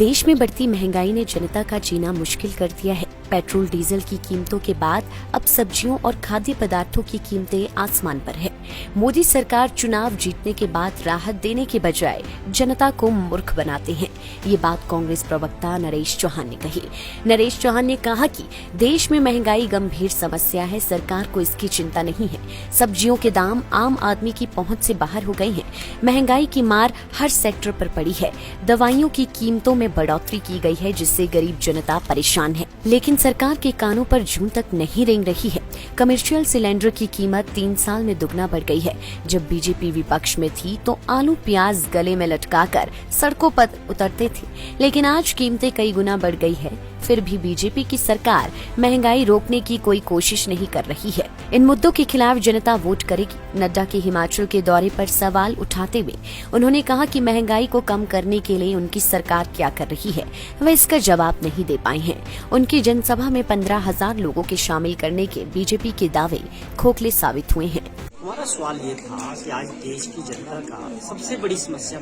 देश में बढ़ती महंगाई ने जनता का जीना मुश्किल कर दिया है। पेट्रोल डीजल की कीमतों के बाद अब सब्जियों और खाद्य पदार्थों की कीमतें आसमान पर है। मोदी सरकार चुनाव जीतने के बाद राहत देने के बजाय जनता को मूर्ख बनाते हैं। ये बात कांग्रेस प्रवक्ता नरेश चौहान ने कही। नरेश चौहान ने कहा कि देश में महंगाई गंभीर समस्या है, सरकार को इसकी चिंता नहीं है। सब्जियों के दाम आम आदमी की पहुंच से बाहर हो गए हैं। महंगाई की मार हर सेक्टर पर पड़ी है। दवाइयों की कीमतों में बढ़ोतरी की गई है, जिससे गरीब जनता परेशान है। लेकिन सरकार के कानों पर जूं तक नहीं रेंग रही है। कमर्शियल सिलेंडर की कीमत 3 साल में दुगना बढ़ गई है। जब बीजेपी विपक्ष में थी तो आलू प्याज गले में लटकाकर सड़कों पर उतरते थे, लेकिन आज कीमतें कई गुना बढ़ गई है। फिर भी बीजेपी की सरकार महंगाई रोकने की कोई कोशिश नहीं कर रही है। इन मुद्दों के खिलाफ जनता वोट करेगी। नड्डा के हिमाचल के दौरे पर सवाल उठाते हुए उन्होंने कहा कि महंगाई को कम करने के लिए उनकी सरकार क्या कर रही है, वह इसका जवाब नहीं दे पाए हैं। उनकी जनसभा में 15,000 लोगों के शामिल करने के बीजेपी के दावे खोखले साबित हुए हैं। हमारा सवाल ये था कि आज देश की जनता का सबसे बड़ी समस्या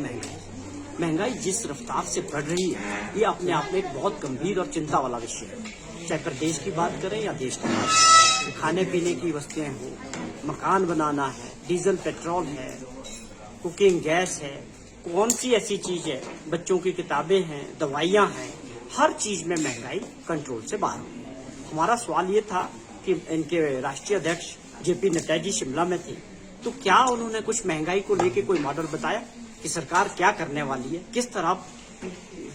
महंगाई जिस रफ्तार से बढ़ रही है, ये अपने आप में एक बहुत गंभीर और चिंता वाला विषय है। चाहे प्रदेश की बात करें या देश की बात, खाने पीने की वस्तुएं हो, मकान बनाना है, डीजल पेट्रोल है, कुकिंग गैस है, कौन सी ऐसी चीज है, बच्चों की किताबें हैं, दवाइयां हैं, हर चीज में महंगाई कंट्रोल से बाहर हो। हमारा सवाल ये था कि इनके राष्ट्रीय अध्यक्ष जेपी नड्डा जी शिमला में थे, तो क्या उन्होंने कुछ महंगाई को लेके कोई मॉडल बताया कि सरकार क्या करने वाली है, किस तरह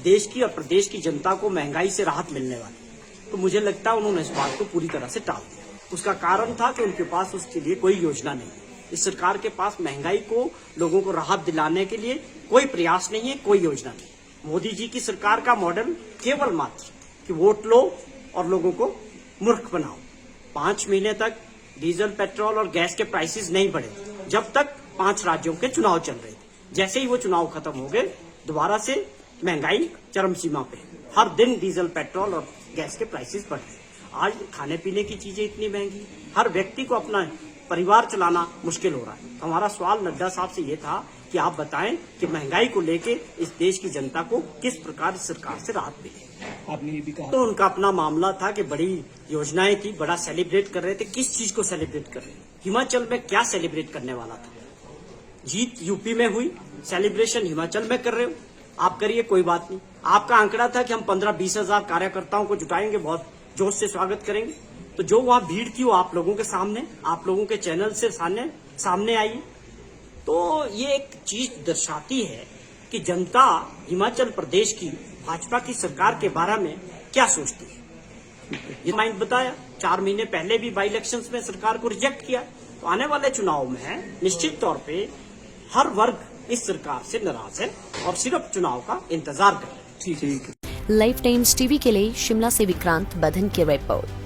देश की और प्रदेश की जनता को महंगाई से राहत मिलने वाली है। तो मुझे लगता है उन्होंने इस बात को पूरी तरह से टाल दिया। उसका कारण था कि उनके पास उसके लिए कोई योजना नहीं है। इस सरकार के पास महंगाई को लोगों को राहत दिलाने के लिए कोई प्रयास नहीं है, कोई योजना नहीं। मोदी जी की सरकार का मॉडल केवल मात्र कि वोट लो और लोगों को मूर्ख बनाओ। 5 महीने तक डीजल पेट्रोल और गैस के प्राइसेस नहीं बढ़े, जब तक 5 राज्यों के चुनाव चल रहे थे। जैसे ही वो चुनाव खत्म हो गए, दोबारा से महंगाई चरम सीमा पे। हर दिन डीजल पेट्रोल और गैस के प्राइसेस बढ़ रहे। आज खाने पीने की चीजें इतनी महंगी, हर व्यक्ति को अपना परिवार चलाना मुश्किल हो रहा है। तो हमारा सवाल नड्डा साहब से ये था कि आप बताएं कि महंगाई को लेके इस देश की जनता को किस प्रकार सरकार से राहत मिले। आपने ये भी कहा तो उनका अपना मामला था कि बड़ी योजनाएं थी, बड़ा सेलिब्रेट कर रहे थे। किस चीज को सेलिब्रेट कर रहे थे? हिमाचल में क्या सेलिब्रेट करने वाला था? जीत यूपी में हुई, सेलिब्रेशन हिमाचल में कर रहे हो, आप करिए, कोई बात नहीं। आपका आंकड़ा था कि हम 15-20 हजार कार्यकर्ताओं को जुटाएंगे, बहुत जोश से स्वागत करेंगे। तो जो वहां भीड़ थी वो आप लोगों के सामने, आप लोगों के चैनल से सामने आई। तो ये एक चीज दर्शाती है कि जनता हिमाचल प्रदेश की भाजपा की सरकार के बारे में क्या सोचती है। ये माइंड बताया। 4 महीने पहले भी बाई इलेक्शंस में सरकार को रिजेक्ट किया। तो आने वाले चुनाव में निश्चित तौर पे हर वर्ग इस सरकार से नाराज है और सिर्फ चुनाव का इंतजार कर रहे हैं। ठीक है। लाइफ टाइम्स टीवी के लिए शिमला से विक्रांत बधन की रिपोर्ट।